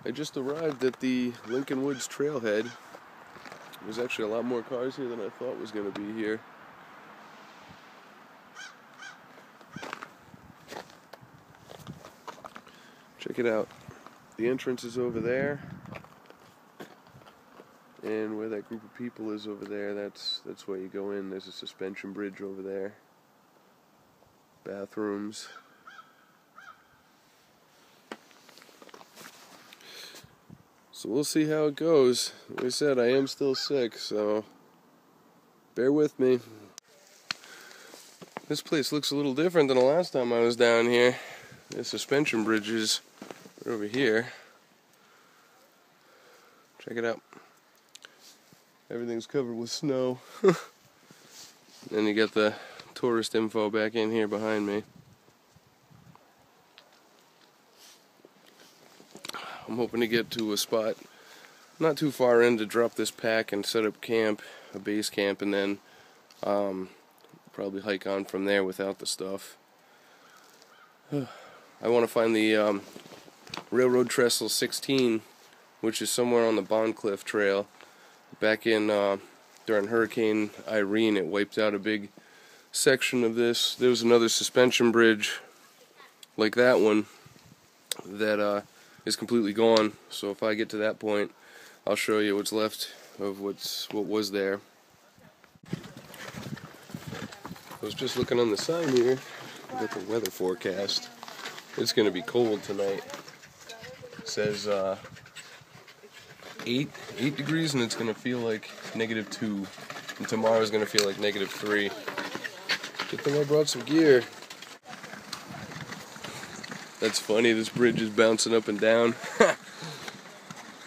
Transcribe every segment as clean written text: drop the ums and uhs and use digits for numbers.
I just arrived at the Lincoln Woods trailhead. There's actually a lot more cars here than I thought was going to be here. Check it out. The entrance is over there, and where that group of people is over there, that's where you go in. There's a suspension bridge over there. Bathrooms. So we'll see how it goes. Like I said, I am still sick, so bear with me. This place looks a little different than the last time I was down here. The suspension bridges are over here. Check it out. Everything's covered with snow. Then you got the tourist info back in here behind me. I'm hoping to get to a spot not too far in to drop this pack and set up camp, a base camp, and then probably hike on from there without the stuff. I want to find the Railroad Trestle 16, which is somewhere on the Bond Cliff Trail. Back in during Hurricane Irene, it wiped out a big section of this. There was another suspension bridge like that one that is completely gone. So if I get to that point, I'll show you what's left of what was there. I was just looking on the sign here. I got the weather forecast. It's going to be cold tonight. It says 8 degrees, and it's going to feel like -2. And tomorrow's going to feel like -3. Good thing I brought some gear. That's funny, this bridge is bouncing up and down.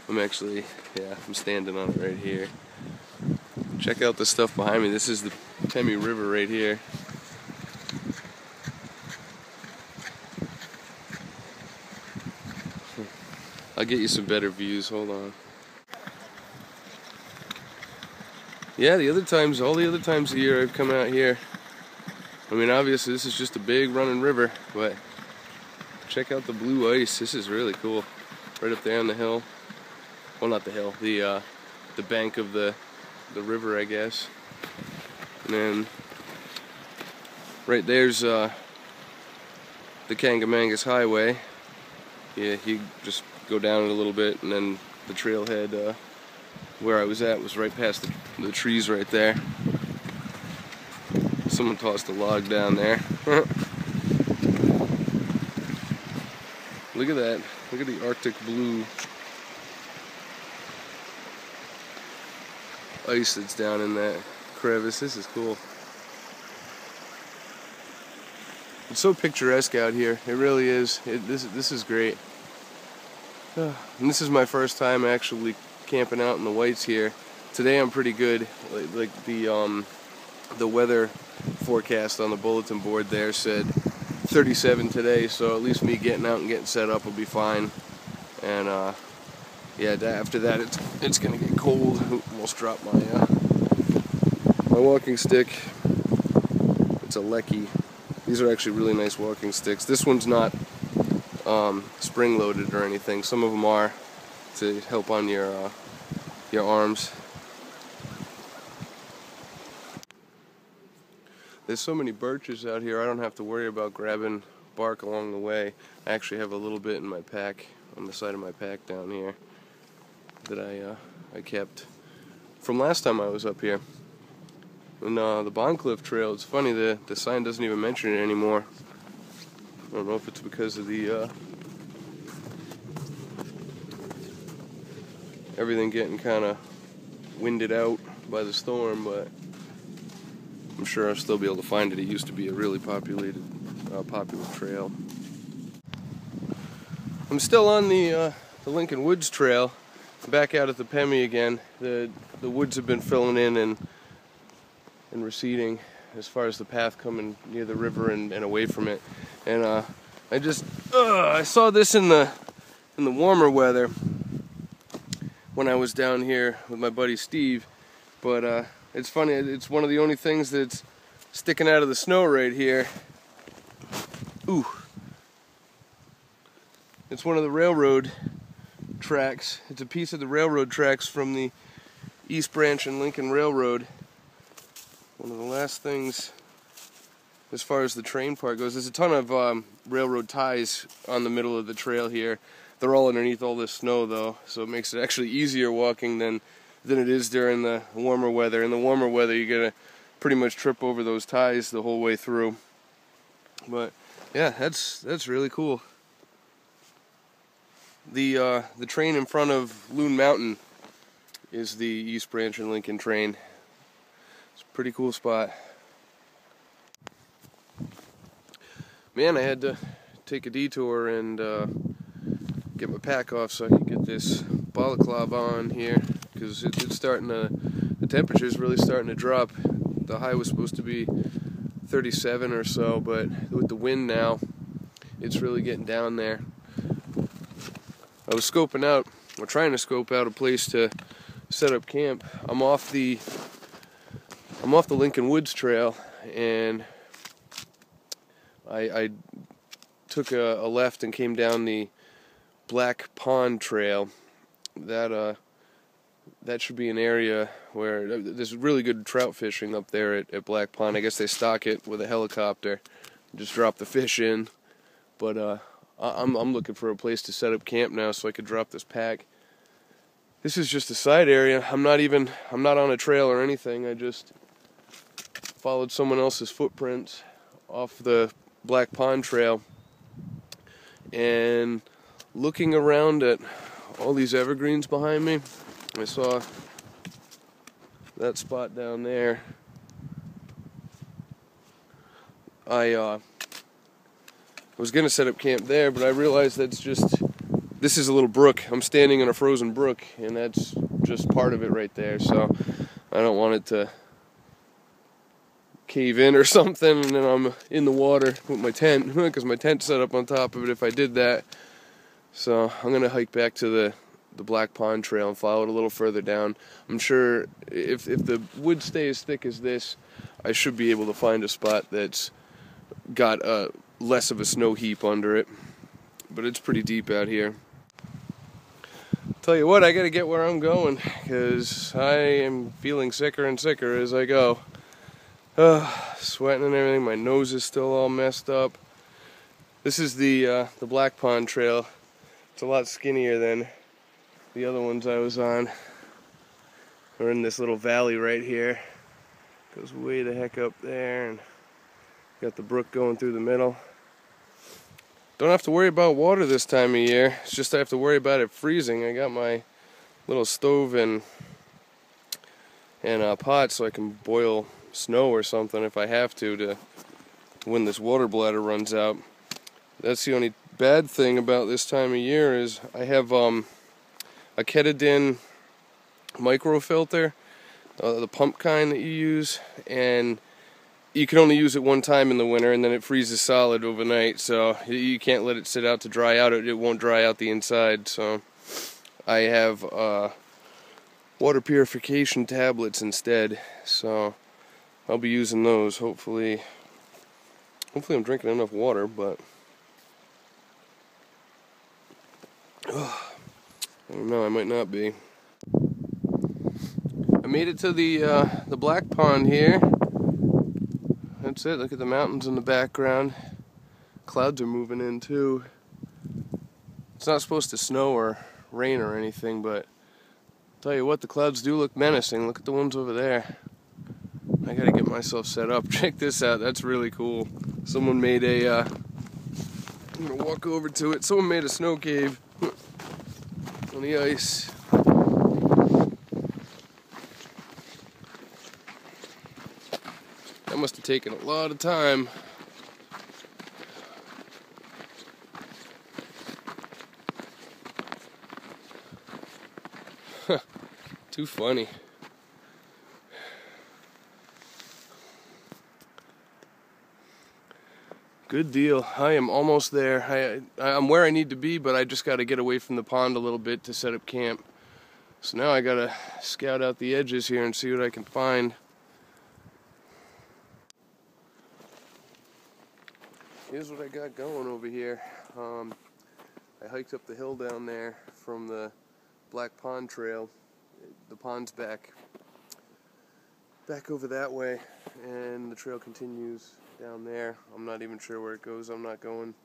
I'm standing on it right here. Check out the stuff behind me. This is the Pemi River right here. I'll get you some better views, hold on. Yeah, all the other times of the year I've come out here, I mean, obviously this is just a big running river, but check out the blue ice. This is really cool. Right up there on the hill. Well, not the hill, the bank of the river, I guess. And then right there's the Kangamangas Highway. Yeah, you just go down it a little bit, and then the trailhead where I was at was right past the trees right there. Someone tossed a log down there. Look at that. Look at the Arctic blue ice that's down in that crevice. This is cool. It's so picturesque out here. It really is. This is great. And this is my first time actually camping out in the whites here. Today I'm pretty good. Like the weather forecast on the bulletin board there said 37 today, so at least me getting out and getting set up will be fine. And yeah, after that it's gonna get cold. Almost dropped my walking stick. It's a Lecky. These are actually really nice walking sticks. This one's not spring loaded or anything. Some of them are to help on your arms. There's so many birches out here, I don't have to worry about grabbing bark along the way. I actually have a little bit in my pack, on the side of my pack down here, that I kept from last time I was up here. And the Bond Cliff Trail, it's funny, the sign doesn't even mention it anymore. I don't know if it's because of the everything getting kind of winded out by the storm, but I'm sure I'll still be able to find it. It used to be a really popular trail. I'm still on the Lincoln Woods Trail, back out at the Pemi again. The woods have been filling in and receding as far as the path coming near the river and away from it. And I saw this in the warmer weather when I was down here with my buddy Steve, but it's funny, it's one of the only things that's sticking out of the snow right here. Ooh. It's one of the railroad tracks. It's a piece of the railroad tracks from the East Branch and Lincoln Railroad. One of the last things as far as the train part goes. There's a ton of railroad ties on the middle of the trail here. They're all underneath all this snow though, so it makes it actually easier walking than it is during the warmer weather. In the warmer weather you're gonna pretty much trip over those ties the whole way through. But yeah, that's really cool. The train in front of Loon Mountain is the East Branch and Lincoln train. It's a pretty cool spot. Man, I had to take a detour and get my pack off so I could get this balaclava on here, because it's starting to, the temperature's really starting to drop. The high was supposed to be 37 or so, but with the wind now, it's really getting down there. I was scoping out, or trying to scope out a place to set up camp. I'm off the Lincoln Woods Trail, and I took a left and came down the Black Pond Trail. That should be an area where there's really good trout fishing up there at Black Pond. I guess they stock it with a helicopter, just drop the fish in. But I'm looking for a place to set up camp now so I could drop this pack. This is just a side area. I'm not on a trail or anything. I just followed someone else's footprints off the Black Pond Trail, and looking around at all these evergreens behind me, I saw that spot down there. I was going to set up camp there, but I realized this is a little brook. I'm standing in a frozen brook, and that's just part of it right there, so I don't want it to cave in or something, and then I'm in the water with my tent, because my tent's set up on top of it if I did that. So I'm going to hike back to the Black Pond Trail and follow it a little further down. I'm sure if the wood stays as thick as this, I should be able to find a spot that's got less of a snow heap under it. But it's pretty deep out here. Tell you what, I got to get where I'm going, because I am feeling sicker and sicker as I go. Sweating and everything. My nose is still all messed up. This is the Black Pond Trail. It's a lot skinnier than the other ones I was on. We're in this little valley right here. Goes way the heck up there, and got the brook going through the middle. Don't have to worry about water this time of year. It's just I have to worry about it freezing. I got my little stove and pot so I can boil snow or something if I have to when this water bladder runs out. That's the only bad thing about this time of year is I have a Ketadin microfilter, the pump kind that you use, and you can only use it one time in the winter, and then it freezes solid overnight, so you can't let it sit out to dry out. It won't dry out the inside, so I have water purification tablets instead, so I'll be using those. Hopefully I'm drinking enough water, but I don't know, I might not be. I made it to the Black Pond here. That's it. Look at the mountains in the background. Clouds are moving in too. It's not supposed to snow or rain or anything, but I'll tell you what, the clouds do look menacing. Look at the ones over there. I gotta get myself set up. Check this out. That's really cool. Someone made a I'm gonna walk over to it. Someone made a snow cave on the ice. That must have taken a lot of time. Too funny. Good deal. I am almost there. I'm where I need to be, but I just got to get away from the pond a little bit to set up camp. So now I got to scout out the edges here and see what I can find. Here's what I got going over here. I I hiked up the hill down there from the Black Pond Trail. The pond's back over that way, and the trail continues down there. I'm not even sure where it goes. I'm not going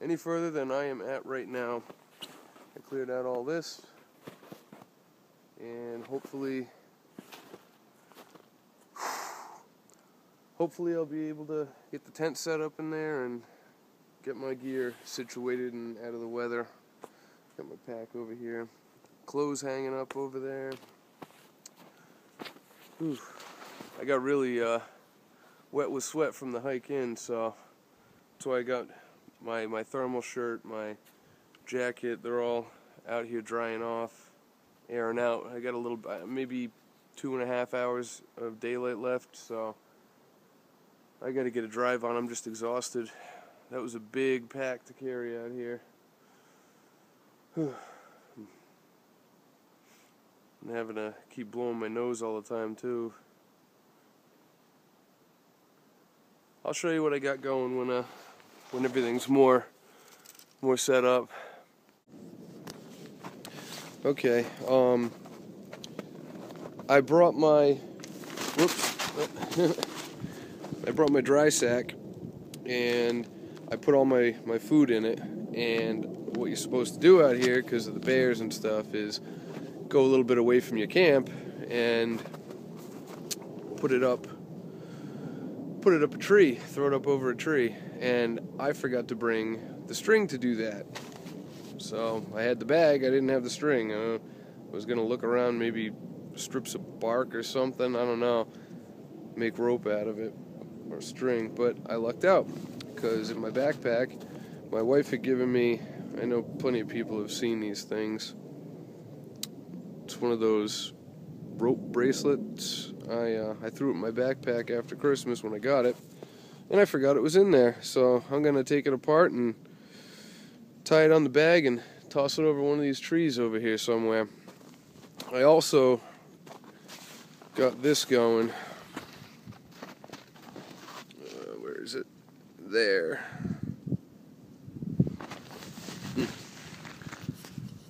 any further than I am at right now. I cleared out all this, and hopefully I'll be able to get the tent set up in there and get my gear situated and out of the weather. Got my pack over here, clothes hanging up over there. Whew. I got really wet with sweat from the hike in, so that's why I got my thermal shirt, my jacket. They're all out here drying off, airing out. I got a little, maybe 2.5 hours of daylight left, so I got to get a drive on. I'm just exhausted. That was a big pack to carry out here. I'm having to keep blowing my nose all the time too. I'll show you what I got going when everything's more set up. Okay, I brought my I brought my dry sack, and I put all my food in it. And what you're supposed to do out here, because of the bears and stuff, is go a little bit away from your camp and put it up a tree, throw it up over a tree. And I forgot to bring the string to do that. So I had the bag, I didn't have the string. I was gonna look around, maybe strips of bark or something, I don't know, make rope out of it or string, but I lucked out because in my backpack my wife had given me, I know plenty of people have seen these things, it's one of those rope bracelets. I threw it in my backpack after Christmas when I got it, and I forgot it was in there, so I'm gonna take it apart and tie it on the bag and toss it over one of these trees over here somewhere. I also got this going. Where is it? There.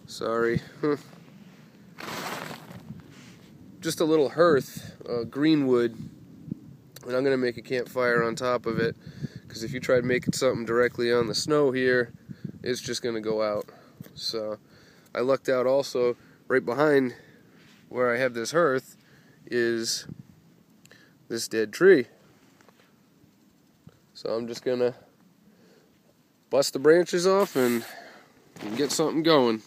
Sorry. Just a little hearth, green wood, and I'm going to make a campfire on top of it, because if you tried making something directly on the snow here, it's just going to go out. So I lucked out also. Right behind where I have this hearth is this dead tree. So I'm just going to bust the branches off and get something going.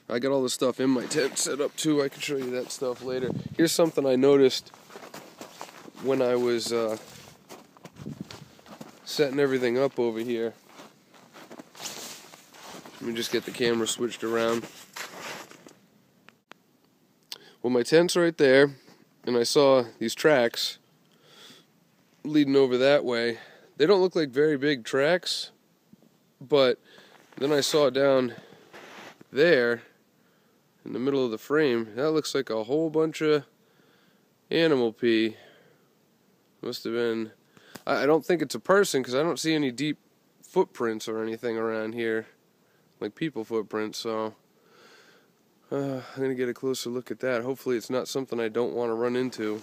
I got all the stuff in my tent set up too. I can show you that stuff later. Here's something I noticed when I was setting everything up over here. Let me just get the camera switched around. Well, my tent's right there, and I saw these tracks leading over that way. They don't look like very big tracks, but then I saw down there in the middle of the frame, that looks like a whole bunch of animal pee. Must have been, I don't think it's a person, because I don't see any deep footprints or anything around here, like people footprints, so I'm going to get a closer look at that. Hopefully it's not something I don't want to run into.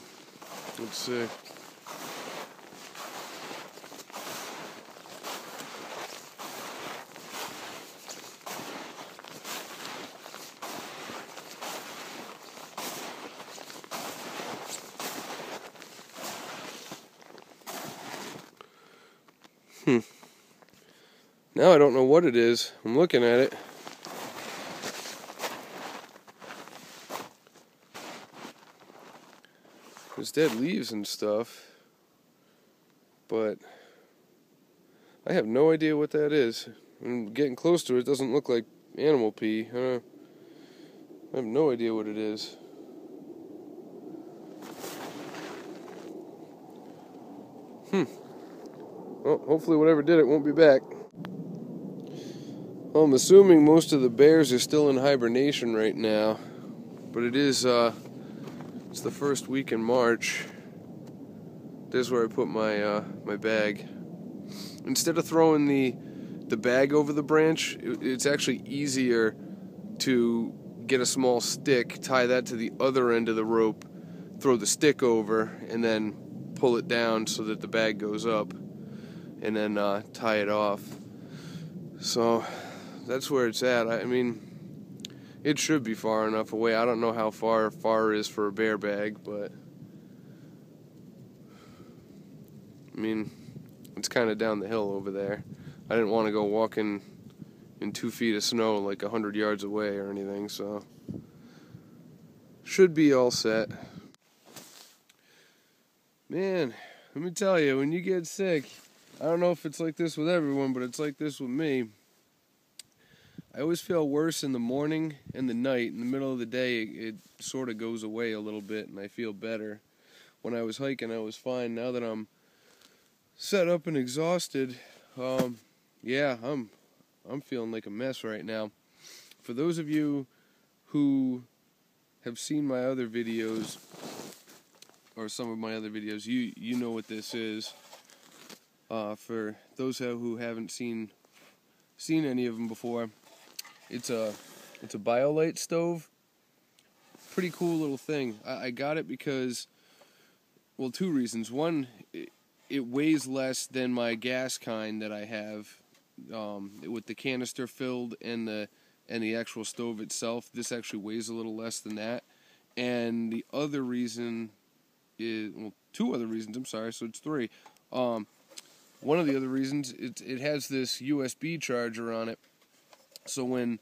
Let's see. Now I don't know what it is. I'm looking at it. There's dead leaves and stuff, but I have no idea what that is. And getting close to it, doesn't look like animal pee. I have no idea what it is. Well, hopefully whatever did it won't be back. Well, I'm assuming most of the bears are still in hibernation right now, but it is, it's the first week in March. There's where I put my my bag. Instead of throwing the the bag over the branch, it's actually easier to get a small stick, tie that to the other end of the rope, throw the stick over, and then pull it down so that the bag goes up, and then tie it off. So that's where it's at. I mean, it should be far enough away. I don't know how far is for a bear bag, but I mean, it's kind of down the hill over there. I didn't want to go walking in 2 feet of snow like 100 yards away or anything, so should be all set. Man, let me tell you, when you get sick, I don't know if it's like this with everyone, but it's like this with me. I always feel worse in the morning and the night. In the middle of the day, it sort of goes away a little bit, and I feel better. When I was hiking, I was fine. Now that I'm set up and exhausted, yeah, I'm feeling like a mess right now. For those of you who have seen my other videos, or some of my other videos, you know what this is. For those who haven't seen any of them before, it's a BioLite stove. Pretty cool little thing. I got it because, well, 2 reasons. One, it weighs less than my gas kind that I have, with the canister filled and the actual stove itself. This actually weighs a little less than that. And the other reason is, well, 2 other reasons. I'm sorry, so it's 3. One of the other reasons, it has this USB charger on it. So when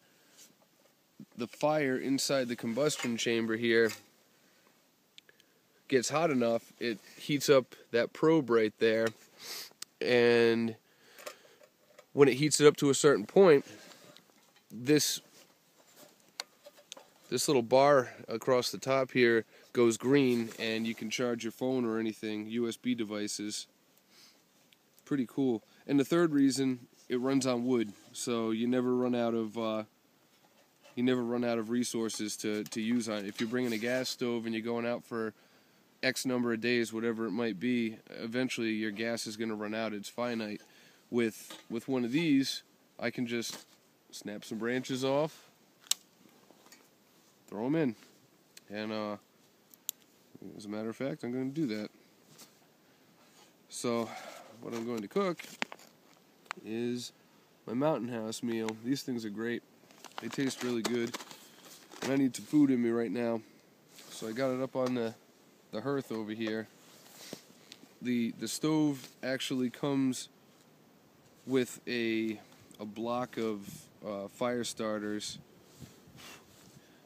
the fire inside the combustion chamber here gets hot enough, it heats up that probe right there, and when it heats it up to a certain point, this little bar across the top here goes green, and you can charge your phone or anything, USB devices. Pretty cool. And the third reason, it runs on wood, so you never run out of resources to use on it. If you're bringing a gas stove and you're going out for X number of days, whatever it might be, eventually your gas is going to run out. It's finite. With one of these, I can just snap some branches off, throw them in, and as a matter of fact, I'm going to do that. So what I'm going to cook is my Mountain House meal. These things are great. They taste really good, and I need some food in me right now, so I got it up on the hearth over here. The stove actually comes with a block of fire starters.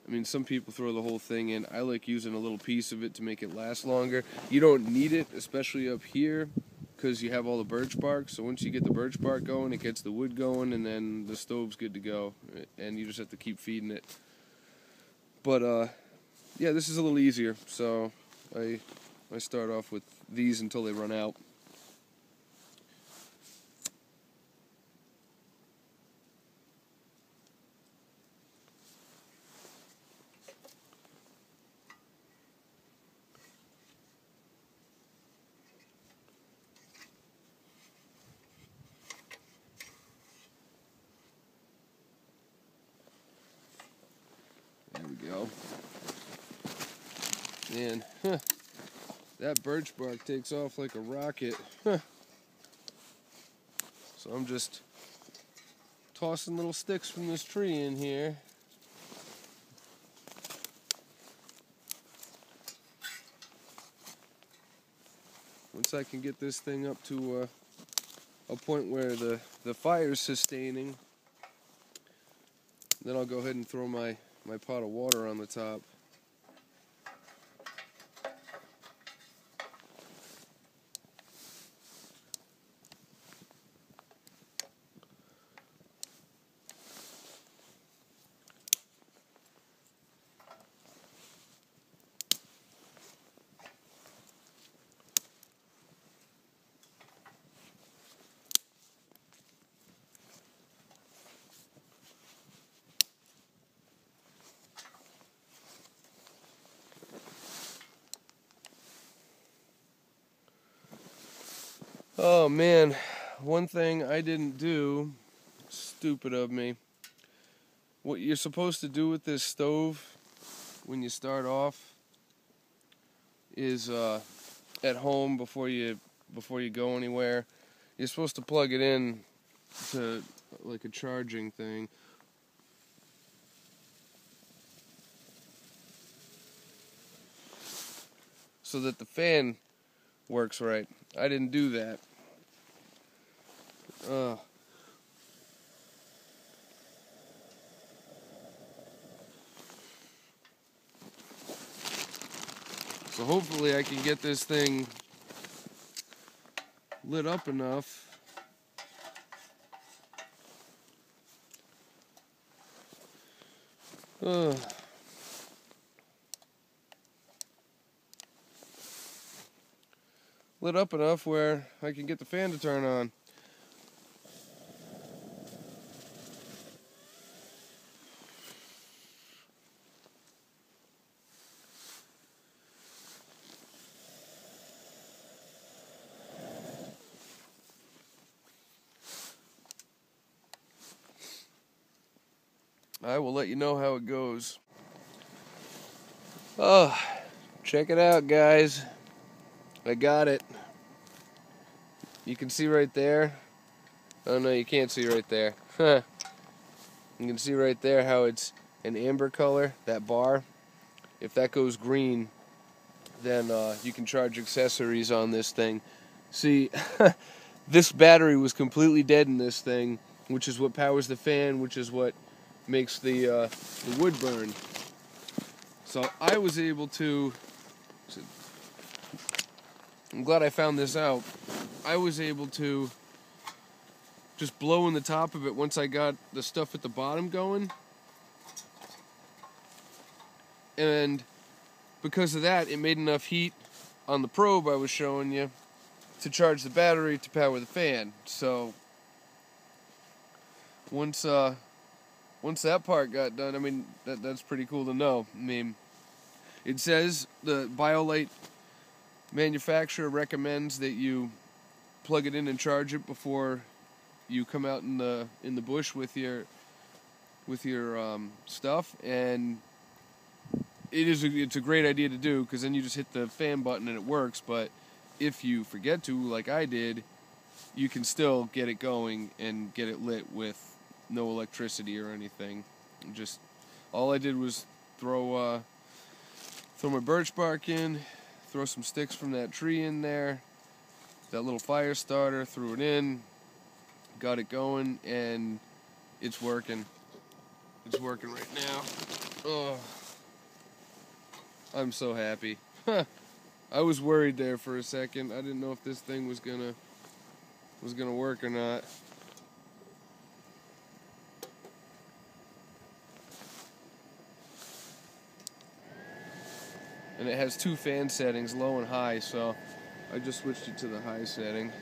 I mean, some people throw the whole thing in. I like using a little piece of it to make it last longer. You don't need it, especially up here, because you have all the birch bark. So once you get the birch bark going, it gets the wood going, and then the stove's good to go. And you just have to keep feeding it. But yeah, this is a little easier. So I start off with these until they run out. There we go. Man, that birch bark takes off like a rocket. So I'm just tossing little sticks from this tree in here. Once I can get this thing up to a point where the fire's sustaining, then I'll go ahead and throw my pot of water on the top. Oh man, one thing I didn't do stupid of me. What you're supposed to do with this stove when you start off is at home before you go anywhere, you're supposed to plug it in to like a charging thing. So that the fan works right. I didn't do that. So hopefully I can get this thing lit up enough where I can get the fan to turn on. I will let you know how it goes. Oh, check it out, guys. I got it. You can see right there. Oh no, you can't see right there. You can see right there how it's an amber color, that bar. If that goes green, then you can charge accessories on this thing. See, this battery was completely dead in this thing, which is what powers the fan, which is what makes the wood burn. So I was able to, I'm glad I found this out, I was able to just blow in the top of it once I got the stuff at the bottom going. And because of that, it made enough heat on the probe I was showing you to charge the battery to power the fan. So once that part got done, I mean, that's pretty cool to know. I mean, it says the BioLite manufacturer recommends that you plug it in and charge it before you come out in the bush with your stuff, and it's a great idea to do, because then you just hit the fan button and it works. But if you forget to, like I did, you can still get it going and get it lit with no electricity or anything. Just all I did was throw my birch bark in, throw some sticks from that tree in there, that little fire starter, threw it in, got it going, and it's working. It's working right now. Oh, I'm so happy. I was worried there for a second. I didn't know if this thing was gonna work or not. And it has two fan settings, low and high, so I just switched it to the high setting.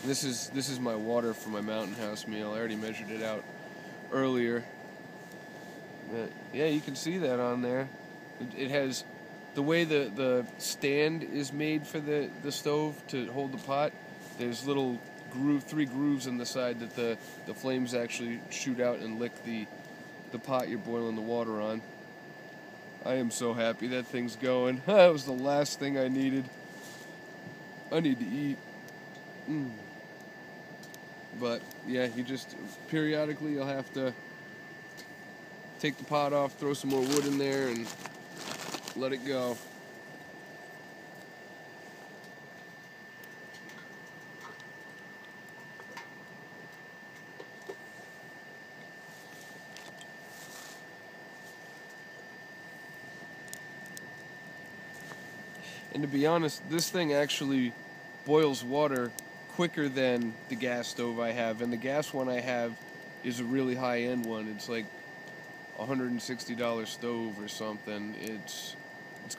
This is my water for my mountain house meal. I already measured it out earlier. But yeah, you can see that on there. It has the way the stand is made for the stove to hold the pot. There's little three grooves in the side that the flames actually shoot out and lick the pot you're boiling the water on. I am so happy that thing's going. That was the last thing I needed. I need to eat. But yeah, you just periodically you'll have to take the pot off, throw some more wood in there, and let it go. And to be honest, this thing actually boils water quicker than the gas stove I have. And the gas one I have is a really high-end one. It's like $160 stove or something. It's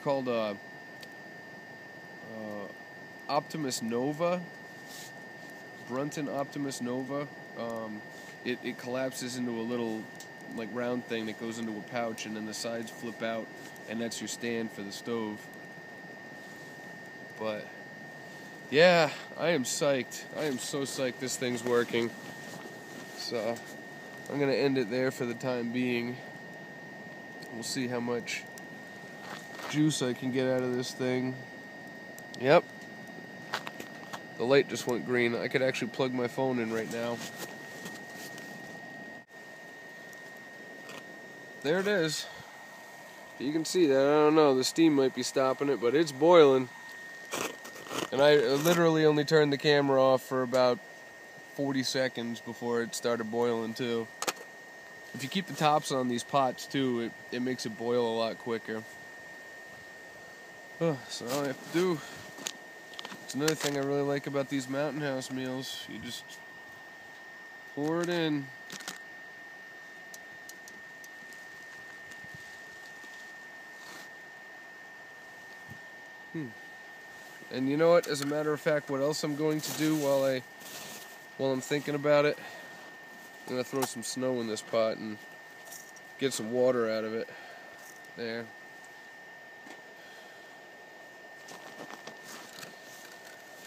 called Optimus Nova, Brunton Optimus Nova. It collapses into a little like round thing that goes into a pouch, and then the sides flip out, and that's your stand for the stove. But yeah, I am psyched. I am so psyched this thing's working. So I'm gonna end it there for the time being. We'll see how much juice I can get out of this thing. Yep. The light just went green. I could actually plug my phone in right now. There it is. You can see that. I don't know, the steam might be stopping it, but it's boiling. And I literally only turned the camera off for about 40 seconds before it started boiling too. If you keep the tops on these pots too, it makes it boil a lot quicker. Oh, so all I have to do, it's another thing I really like about these Mountain House meals. You just pour it in. And you know what? As a matter of fact, what else I'm going to do while I'm thinking about it, I'm gonna throw some snow in this pot and get some water out of it. There.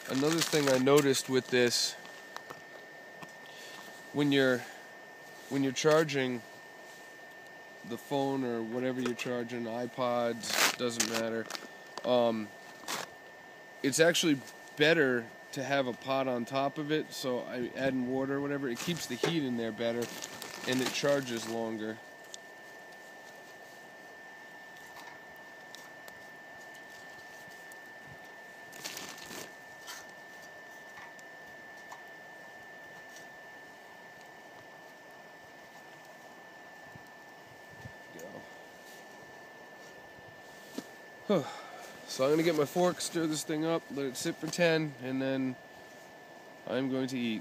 Another thing I noticed with this, when you're charging the phone or whatever you're charging, iPods, doesn't matter. It's actually better to have a pot on top of it, so I add in water or whatever, it keeps the heat in there better and it charges longer. Go. So I'm going to get my fork, stir this thing up, let it sit for 10, and then I'm going to eat.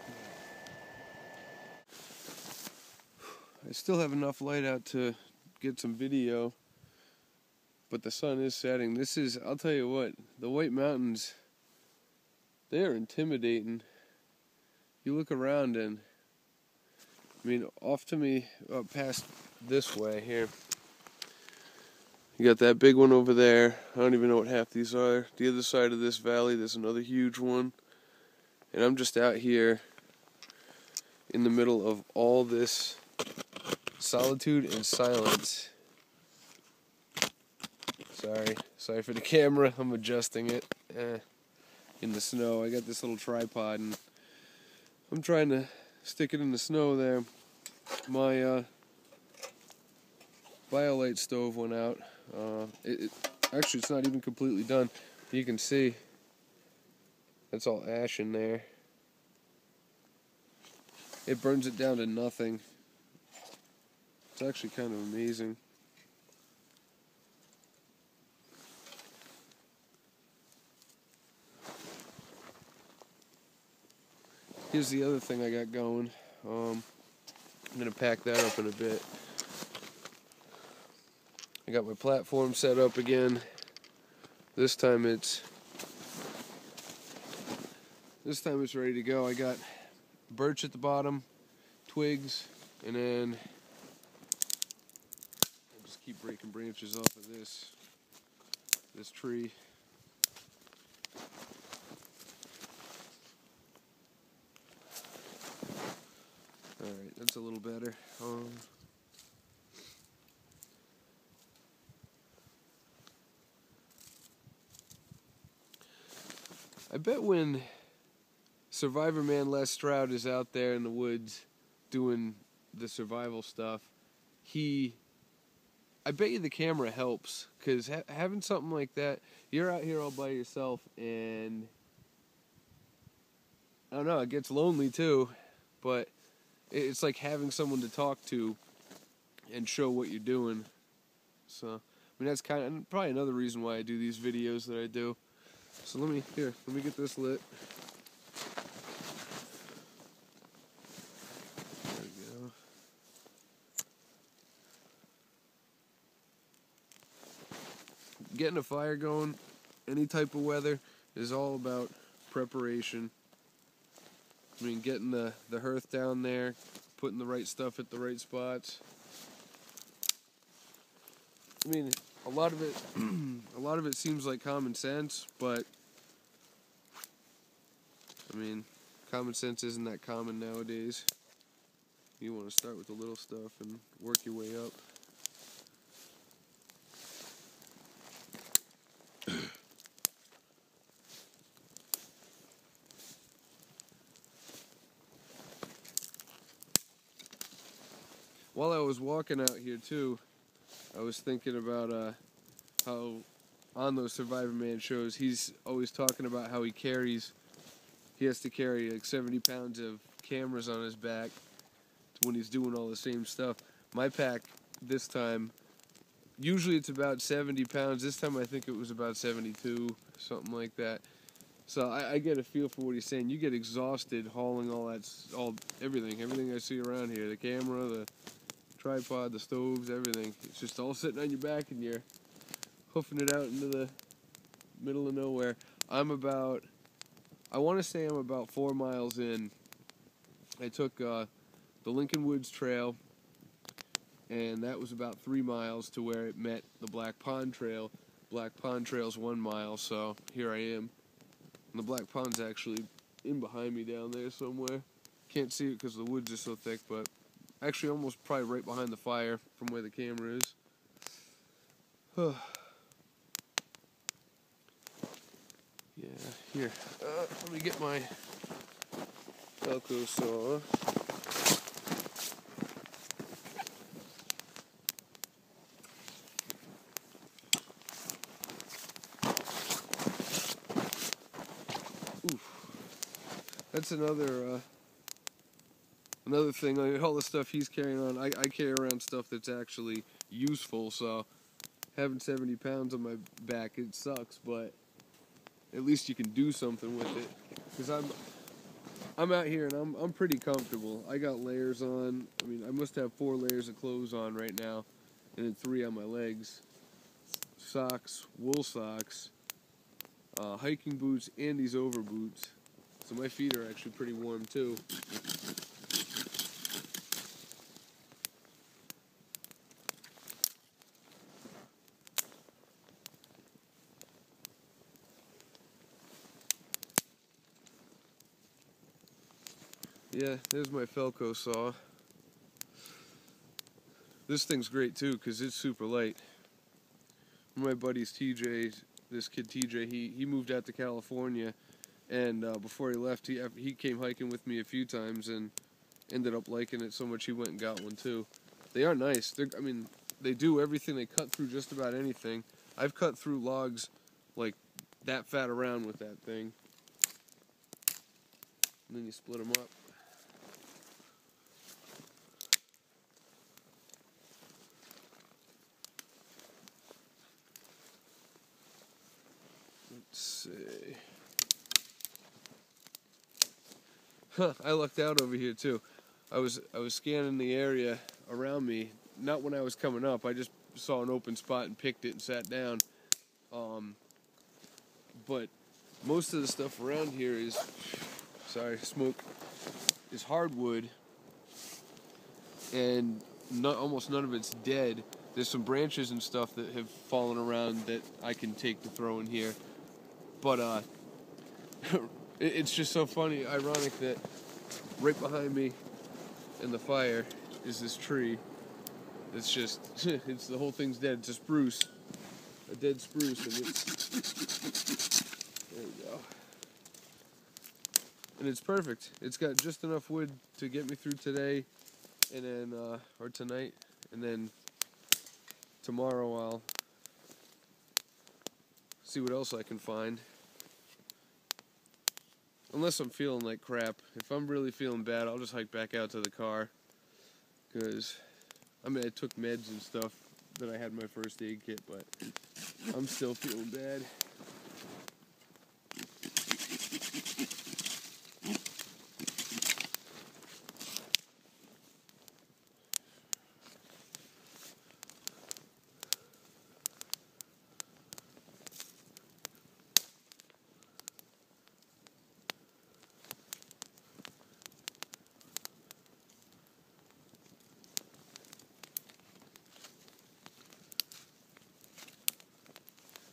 I still have enough light out to get some video, but the sun is setting. This is, I'll tell you what, the White Mountains, they are intimidating. You look around and, I mean, off to me, past this way here. You got that big one over there. I don't even know what half these are. The other side of this valley, there's another huge one. And I'm just out here in the middle of all this solitude and silence. Sorry for the camera. I'm adjusting it in the snow. I got this little tripod and I'm trying to stick it in the snow there. My BioLite stove went out. Actually, it's not even completely done. You can see that's all ash in there. It burns it down to nothing. It's actually kind of amazing. Here's the other thing I got going. I'm going to pack that up in a bit. I got my platform set up again. This time it's ready to go. I got birch at the bottom, twigs, and then I'll just keep breaking branches off of this tree. Alright, that's a little better. I bet when Survivor Man Les Stroud is out there in the woods doing the survival stuff, I bet you the camera helps, because having something like that, you're out here all by yourself, and I don't know, it gets lonely too, but it's like having someone to talk to and show what you're doing. So, I mean, that's kind of probably another reason why I do these videos that I do. So let me get this lit. There we go. Getting a fire going, any type of weather, is all about preparation. I mean, getting the hearth down there, putting the right stuff at the right spots. I mean, a lot of it seems like common sense, but I mean, common sense isn't that common nowadays. You want to start with the little stuff and work your way up. While I was walking out here too, I was thinking about how on those Survivor Man shows, he's always talking about how he has to carry like 70 pounds of cameras on his back when he's doing all the same stuff. My pack this time, usually it's about 70 pounds. This time I think it was about 72, something like that. So I get a feel for what he's saying. You get exhausted hauling everything I see around here. The camera, the tripod, the stoves, everything. It's just all sitting on your back and you're hoofing it out into the middle of nowhere. I want to say I'm about 4 miles in. I took the Lincoln Woods Trail, and that was about 3 miles to where it met the Black Pond Trail. Black Pond Trail's 1 mile, so here I am. And the Black Pond's actually in behind me down there somewhere. Can't see it because the woods are so thick, but actually almost probably right behind the fire from where the camera is. Yeah, here. Let me get my Velcro saw. That's another thing. Like, all the stuff he's carrying on, I carry around stuff that's actually useful. So having 70 pounds on my back, it sucks, but at least you can do something with it. Because I'm out here and I'm pretty comfortable. I got layers on. I mean, I must have 4 layers of clothes on right now, and then 3 on my legs. Socks, wool socks, hiking boots, and these over boots. So my feet are actually pretty warm too. Yeah, there's my Felco saw. This thing's great too because it's super light. My buddy's TJ, this kid TJ, he moved out to California, and before he left, he came hiking with me a few times and ended up liking it so much he went and got one too. They are nice. They do everything. They cut through just about anything. I've cut through logs like that fat around with that thing. And then you split them up. Let's see. I lucked out over here too. I was scanning the area around me. Not when I was coming up. I just saw an open spot and picked it and sat down. But most of the stuff around here is, smoke, is hardwood, and almost none of it's dead. There's some branches and stuff that have fallen around that I can take to throw in here. But it's just so funny, ironic that right behind me in the fire is this tree. It's just, the whole thing's dead. It's a spruce, a dead spruce, and there we go. And it's perfect. It's got just enough wood to get me through today, and then, or tonight, and then tomorrow I'll see what else I can find. Unless I'm feeling like crap. If I'm really feeling bad, I'll just hike back out to the car. Because, I mean, I took meds and stuff that I had in my first aid kit, but I'm still feeling bad.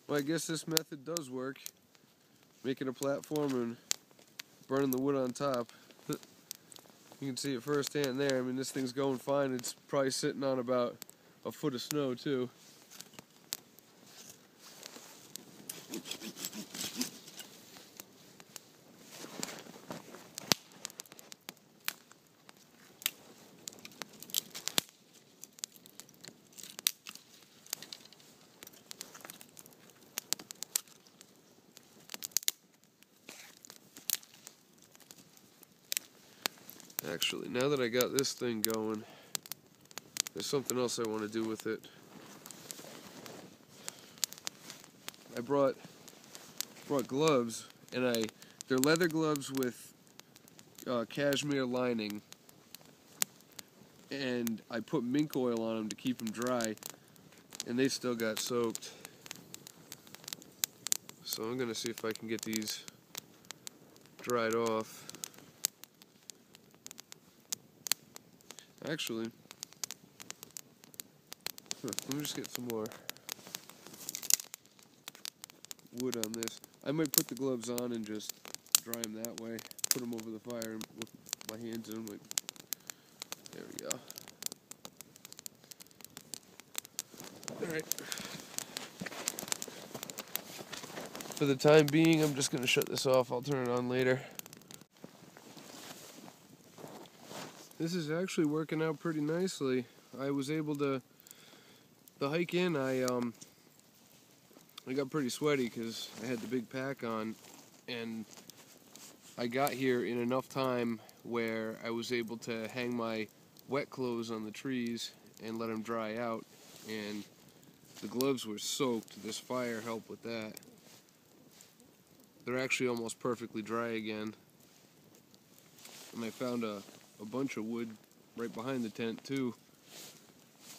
Well, I guess this method does work. Making a platform and burning the wood on top. You can see it firsthand there. I mean, this thing's going fine. It's probably sitting on about a foot of snow too. Actually, now that I got this thing going, there's something else I want to do with it. I brought gloves, and they're leather gloves with cashmere lining, and I put mink oil on them to keep them dry, and they still got soaked. So I'm gonna see if I can get these dried off. Actually, let me just get some more wood on this. I might put the gloves on and just dry them that way. Put them over the fire with my hands in them. Like, there we go. Alright. For the time being, I'm just going to shut this off. I'll turn it on later. This is actually working out pretty nicely. I was able to, the hike in, I got pretty sweaty because I had the big pack on, and I got here in enough time where I was able to hang my wet clothes on the trees and let them dry out, and the gloves were soaked. This fire helped with that. They're actually almost perfectly dry again, and I found a bunch of wood right behind the tent too.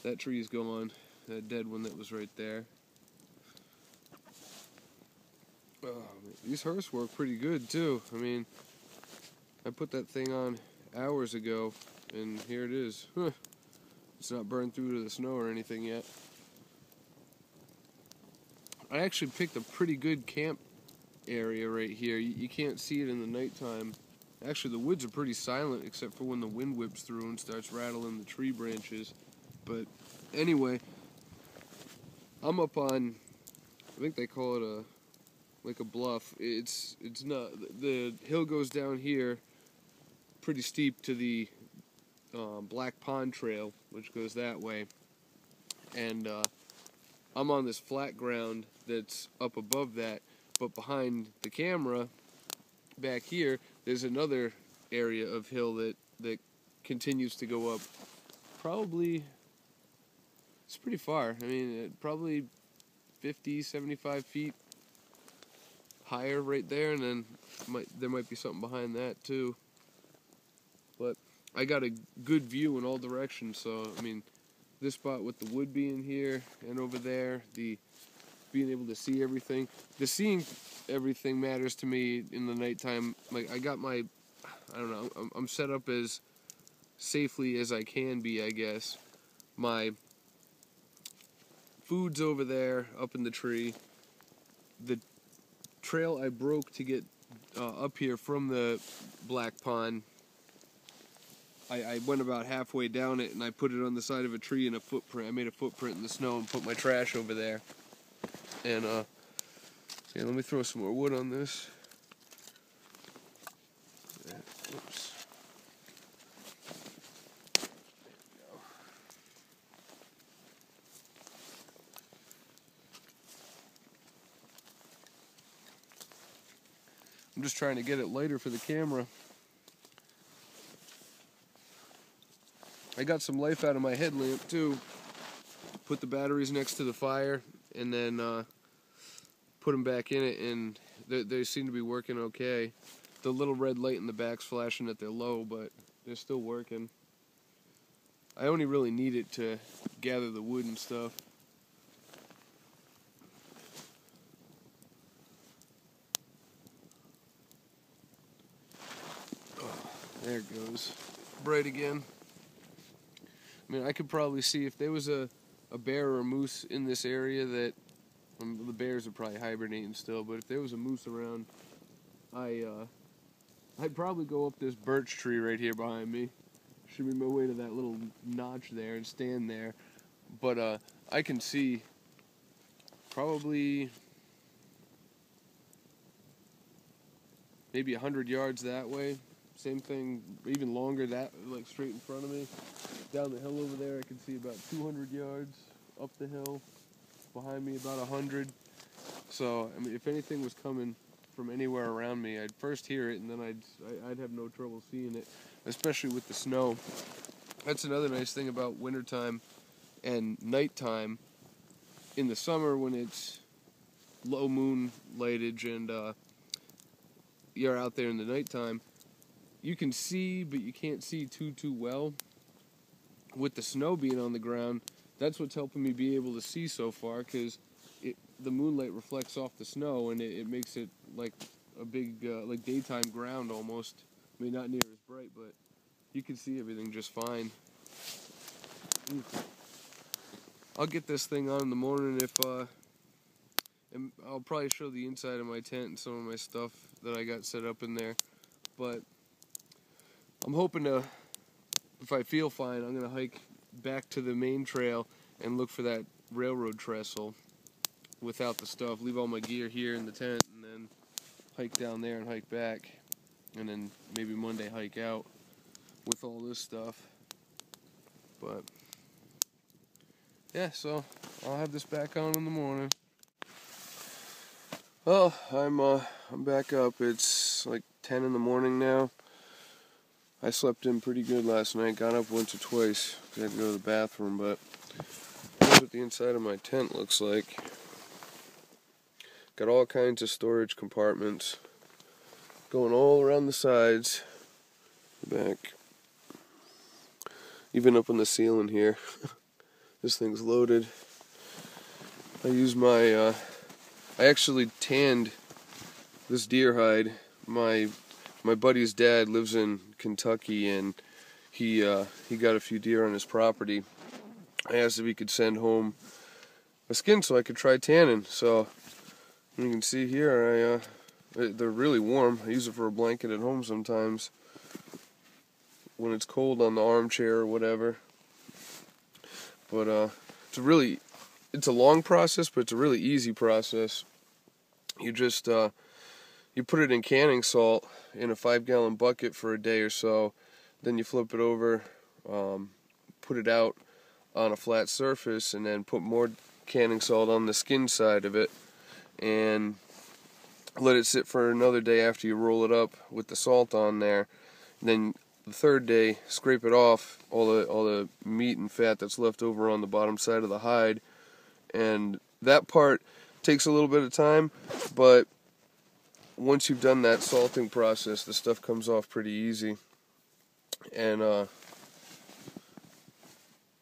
That tree's gone, that dead one that was right there. These hearths work pretty good too. I mean, I put that thing on hours ago, and here it is. It's not burned through to the snow or anything yet. I actually picked a pretty good camp area right here. You can't see it in the nighttime. Actually, the woods are pretty silent except for when the wind whips through and starts rattling the tree branches. But anyway, I'm up on, I think they call it like a bluff. It's not, the hill goes down here pretty steep to the Black Pond Trail, which goes that way. And I'm on this flat ground that's up above that, but behind the camera back here there's another area of hill that continues to go up. Probably, it's pretty far. I mean, probably 50, 75 feet higher right there, and then there might be something behind that too. But I got a good view in all directions, so I mean, this spot with the wood being here and over there, the being able to see everything. The seeing everything matters to me in the nighttime. Like, I got my, I don't know, I'm set up as safely as I can be, I guess. My food's over there, up in the tree. The trail I broke to get up here from the Black Pond, I went about halfway down it, and I put it on the side of a tree in a footprint. I made a footprint in the snow and put my trash over there. And, yeah, let me throw some more wood on this. Oops. I'm just trying to get it lighter for the camera. I got some life out of my headlamp too. Put the batteries next to the fire, and then put them back in it, and they seem to be working okay. The little red light in the back's flashing that they're low, but they're still working. I only really need it to gather the wood and stuff. Oh, there it goes. Bright again. I mean, I could probably see if there was a bear or a moose in this area that, the bears are probably hibernating still, but if there was a moose around, I I'd probably go up this birch tree right here behind me. Should be my way to that little notch there and stand there. But I can see probably maybe 100 yards that way. Same thing, even longer, that like straight in front of me. Down the hill over there, I can see about 200 yards. Up the hill, behind me about 100. So, I mean, if anything was coming from anywhere around me, I'd first hear it, and then I'd have no trouble seeing it, especially with the snow. That's another nice thing about wintertime and nighttime. In the summer, when it's low moon lightage and you're out there in the nighttime, you can see, but you can't see too well. With the snow being on the ground, that's what's helping me be able to see so far, because the moonlight reflects off the snow, and it makes it like a big like daytime ground almost. I mean, not near as bright, but you can see everything just fine. I'll get this thing on in the morning and I'll probably show the inside of my tent and some of my stuff that I got set up in there. But I'm hoping to, if I feel fine, I'm going to hike back to the main trail and look for that railroad trestle without the stuff. Leave all my gear here in the tent and then hike down there and hike back. And then maybe Monday hike out with all this stuff. But yeah, so I'll have this back on in the morning. Well, I'm back up. It's like 10 in the morning now. I slept in pretty good last night. Got up once or twice because I had to go to the bathroom, but here's what the inside of my tent looks like. Got all kinds of storage compartments going all around the sides, the back, even up on the ceiling here. This thing's loaded. I use my I actually tanned this deer hide. My buddy's dad lives in Kentucky, and he got a few deer on his property. I asked if he could send home a skin so I could try tanning. So you can see here, they're really warm. I use it for a blanket at home sometimes when it's cold on the armchair or whatever. But it's a long process, but it's a really easy process. You just you put it in canning salt in a 5-gallon bucket for a day or so. Then you flip it over, put it out on a flat surface, and then put more canning salt on the skin side of it, and let it sit for another day after you roll it up with the salt on there. Then the third day, scrape it off, all the meat and fat that's left over on the bottom side of the hide, and that part takes a little bit of time, but once you've done that salting process, the stuff comes off pretty easy. And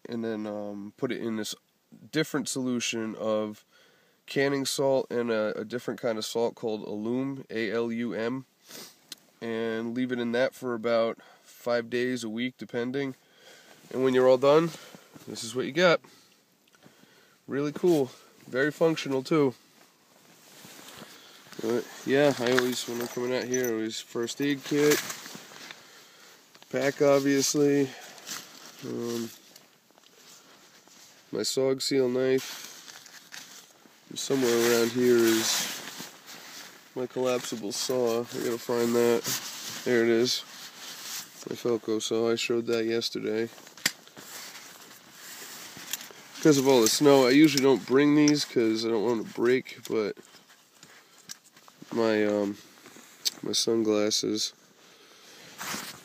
then put it in this different solution of canning salt and a different kind of salt called alum, A-L-U-M, and leave it in that for about 5 days, a week, depending. And when you're all done, this is what you got. Really cool. Very functional, too. But yeah, I always, when I'm coming out here, always first aid kit, pack, obviously, my SOG seal knife. And somewhere around here is my collapsible saw. I gotta find that. There it is. My Felco saw. I showed that yesterday. Because of all the snow, I usually don't bring these because I don't want to break, but my sunglasses,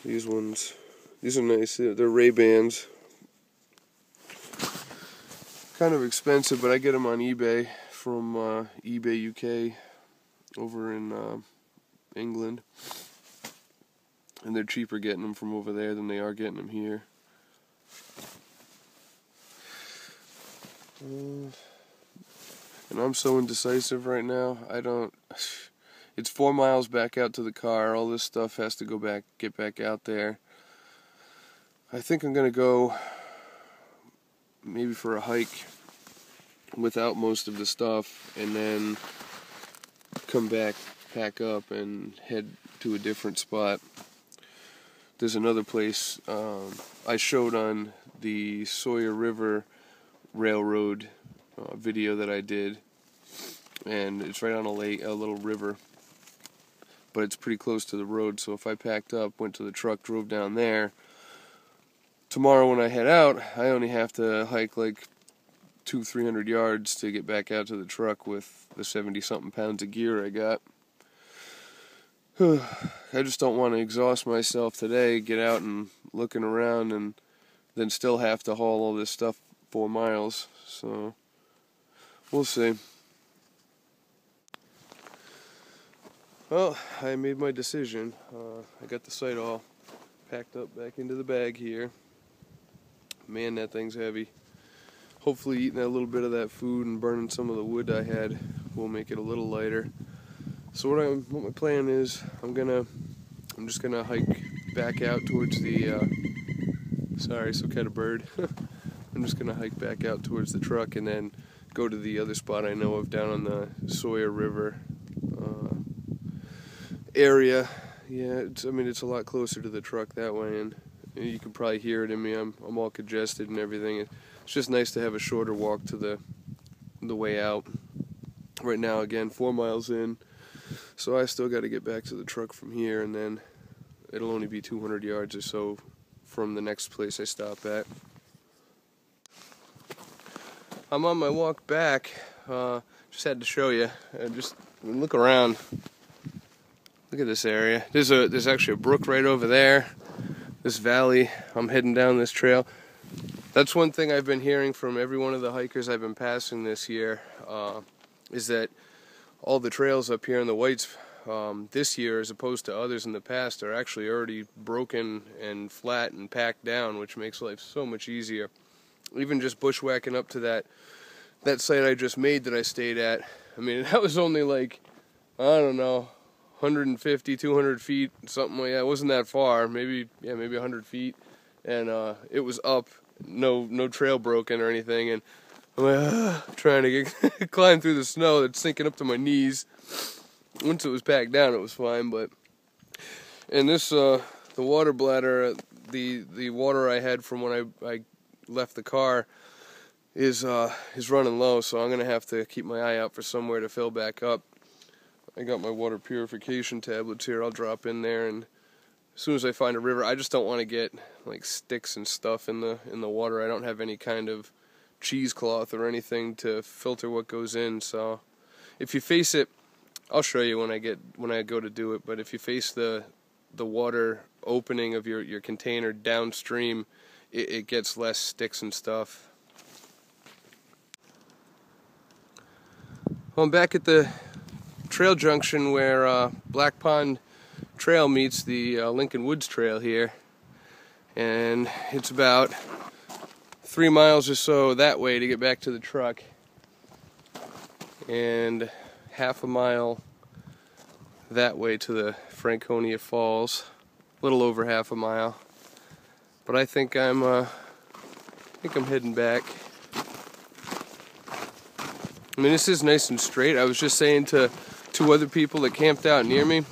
these ones, these are nice. They're Ray-Bans. Kind of expensive, but I get them on eBay from eBay UK over in England, and they're cheaper getting them from over there than they are getting them here. And I'm so indecisive right now. It's 4 miles back out to the car. All this stuff has to get back out there. I think I'm gonna go maybe for a hike without most of the stuff, and then come back, pack up, and head to a different spot. There's another place I showed on the Sawyer River Railroad video that I did, and it's right on a lake, a little river, but it's pretty close to the road. So if I packed up, went to the truck, drove down there, tomorrow when I head out, I only have to hike like 200-300 yards to get back out to the truck with the 70-something pounds of gear I got. I just don't want to exhaust myself today, get out and looking around, and then still have to haul all this stuff 4 miles. So we'll see. Well, I made my decision. I got the site all packed up back into the bag here. Man, that thing's heavy. Hopefully eating a little bit of that food and burning some of the wood I had will make it a little lighter. So what my plan is, I'm just gonna hike back out towards the sorry, some kind of bird. I'm just gonna hike back out towards the truck and then go to the other spot I know of down on the Sawyer River area. Yeah, it's a lot closer to the truck that way, and you can probably hear it in me. I'm all congested and everything. It's just nice to have a shorter walk to the way out. Right now, again, 4 miles in. So I still got to get back to the truck from here, and then it'll only be 200 yards or so from the next place I stop at. I'm on my walk back. Just had to show you. Just look around. Look at this area. There's actually a brook right over there. This valley. I'm heading down this trail. That's one thing I've been hearing from every one of the hikers I've been passing this year, is that all the trails up here in the Whites this year, as opposed to others in the past, are actually already broken and flat and packed down, which makes life so much easier. Even just bushwhacking up to that site I just made that I stayed at, I mean, that was only like, I don't know, 150, 200 feet, something like that. It wasn't that far, maybe 100 feet, and it was up, no trail broken or anything, and I'm like, trying to climb through the snow that's sinking up to my knees. Once it was packed down, it was fine, and this, the water bladder, the water I had from when I left the car is running low, so I'm going to have to keep my eye out for somewhere to fill back up. I got my water purification tablets here. I'll drop in there, and as soon as I find a river, I just don't want to get like sticks and stuff in the water. I don't have any kind of cheesecloth or anything to filter what goes in, so if you face it, I'll show you when I go to do it, but if you face the water opening of your container downstream, it gets less sticks and stuff. Well, I'm back at the trail junction where Black Pond Trail meets the Lincoln Woods Trail here, and it's about 3 miles or so that way to get back to the truck, and half a mile that way to the Franconia Falls, a little over half a mile. But I think I'm heading back. I mean, this is nice and straight. I was just saying to 2 other people that camped out near me,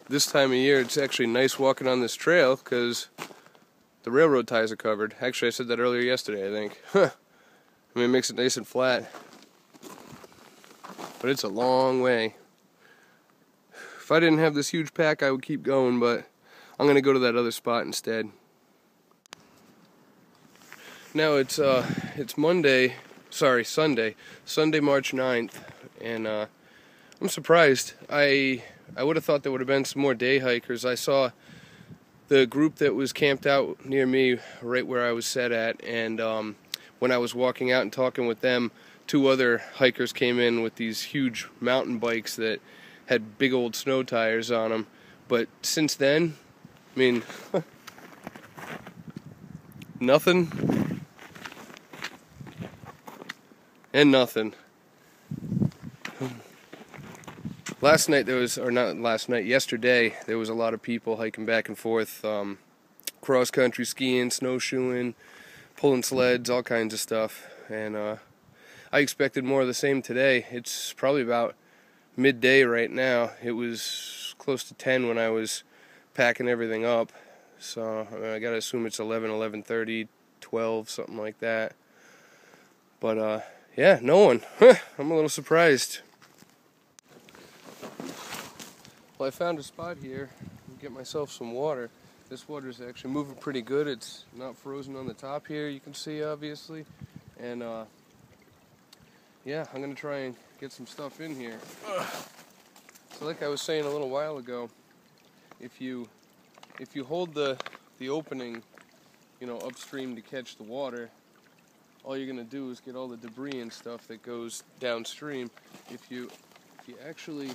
this time of year it's actually nice walking on this trail because the railroad ties are covered. Actually, I said that earlier yesterday, I think. I mean, it makes it nice and flat. But it's a long way. If I didn't have this huge pack, I would keep going, but I'm going to go to that other spot instead. Now it's Sunday, March 9th, and I'm surprised. I would have thought there would have been some more day hikers. I saw the group that was camped out near me, right where I was set at, and when I was walking out and talking with them, 2 other hikers came in with these huge mountain bikes that had big old snow tires on them. But since then, I mean, nothing and nothing. Last night there was, or not last night, yesterday there was a lot of people hiking back and forth, cross-country skiing, snowshoeing, pulling sleds, all kinds of stuff. And I expected more of the same today. It's probably about midday right now. It was close to 10 when I was packing everything up. So I mean, I gotta assume it's 11, 11:30, 12, something like that. But yeah, no one. I'm a little surprised. Well, I found a spot here and get myself some water. This water is actually moving pretty good. It's not frozen on the top here, you can see obviously. And yeah, I'm gonna try and get some stuff in here. So like I was saying a little while ago, if you hold the opening, you know, upstream to catch the water, all you're gonna do is get all the debris and stuff that goes downstream. If you actually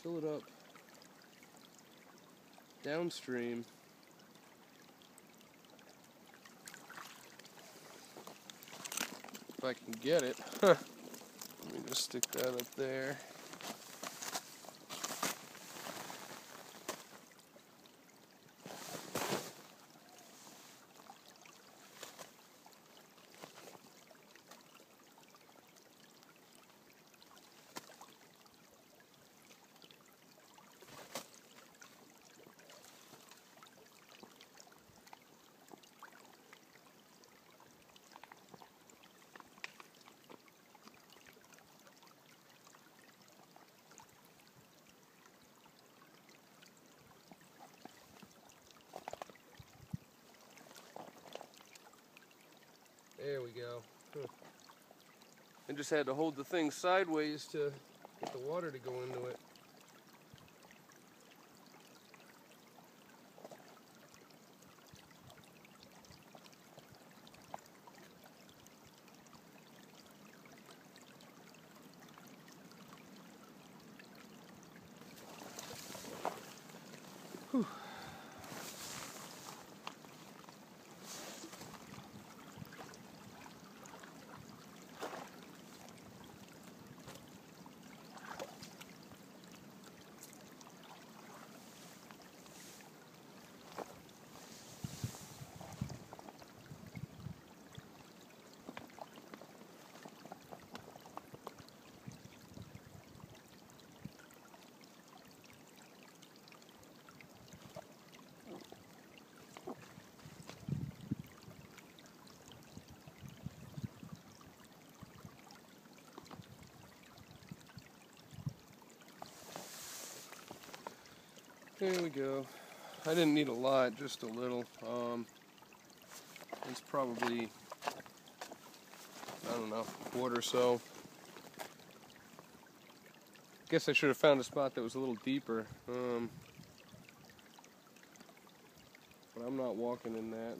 fill it up downstream, if I can get it, let me just stick that up there. There we go. I just had to hold the thing sideways to get the water to go into it. Whew. There we go. I didn't need a lot, just a little. It's probably, I don't know, a quart or so. Guess I should have found a spot that was a little deeper. But I'm not walking in that.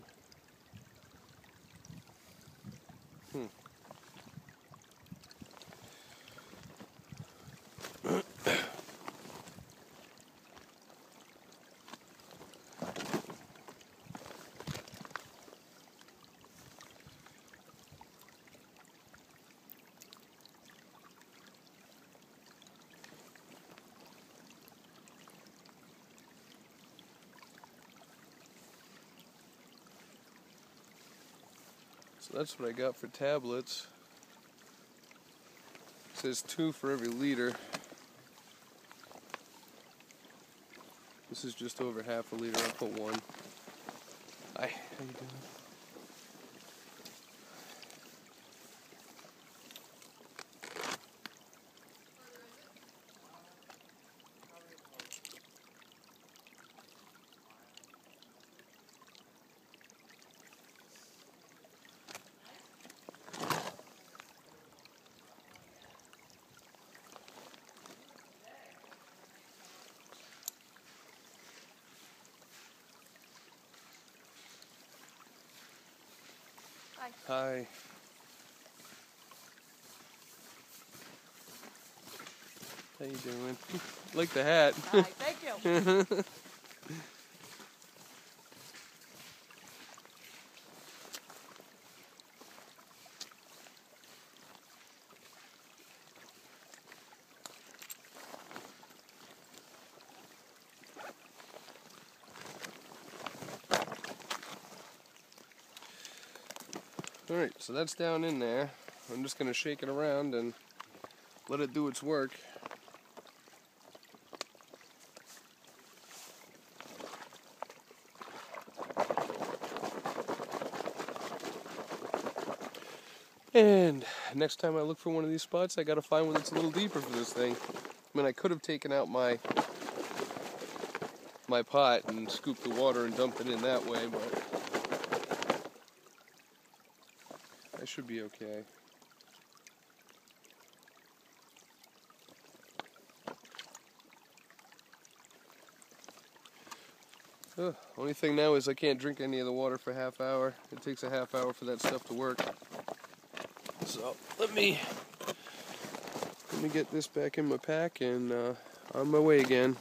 So that's what I got for tablets. It says 2 for every liter. This is just over half a liter. I'll put 1. Hi, how you doing? Hi. How you doing? Like the hat. Hi, thank you. Alright, so that's down in there. I'm just going to shake it around and let it do its work. And next time I look for one of these spots, I gotta find one that's a little deeper for this thing. I mean, I could have taken out my pot and scooped the water and dumped it in that way, but I should be okay. Only thing now is I can't drink any of the water for a half hour. It takes a half hour for that stuff to work. So let me get this back in my pack and on my way again.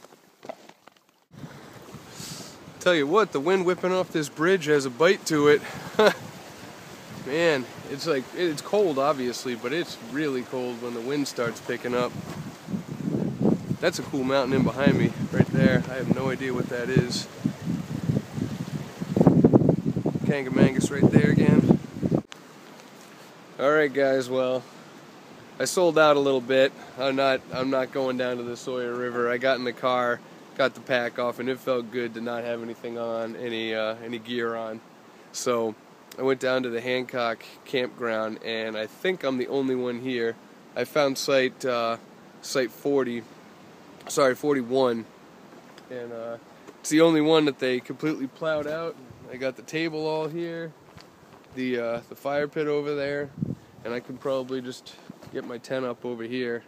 Tell you what, the wind whipping off this bridge has a bite to it. Man, it's like, it's cold obviously, but it's really cold when the wind starts picking up. That's a cool mountain in behind me, right there. I have no idea what that is. Kangamangus right there again. Alright guys, well, I sold out a little bit. I'm not going down to the Sawyer River. I got in the car, got the pack off, and it felt good to not have anything on, any gear on. So I went down to the Hancock Campground, and I think I'm the only one here. I found site 41, and it's the only one that they completely plowed out. I got the table all here, the fire pit over there, and I can probably just get my tent up over here.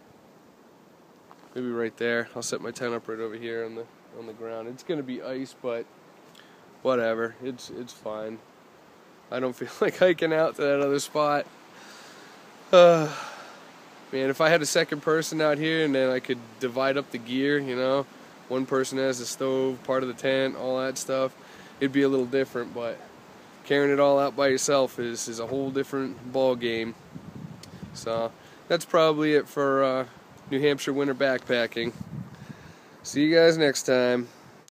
Maybe right there. I'll set my tent up right over here on the ground. It's gonna be ice, but whatever. It's fine. I don't feel like hiking out to that other spot. Man, if I had a second person out here and then I could divide up the gear, you know, one person has the stove, part of the tent, all that stuff, it'd be a little different, but carrying it all out by yourself is a whole different ball game. So that's probably it for New Hampshire winter backpacking. See you guys next time.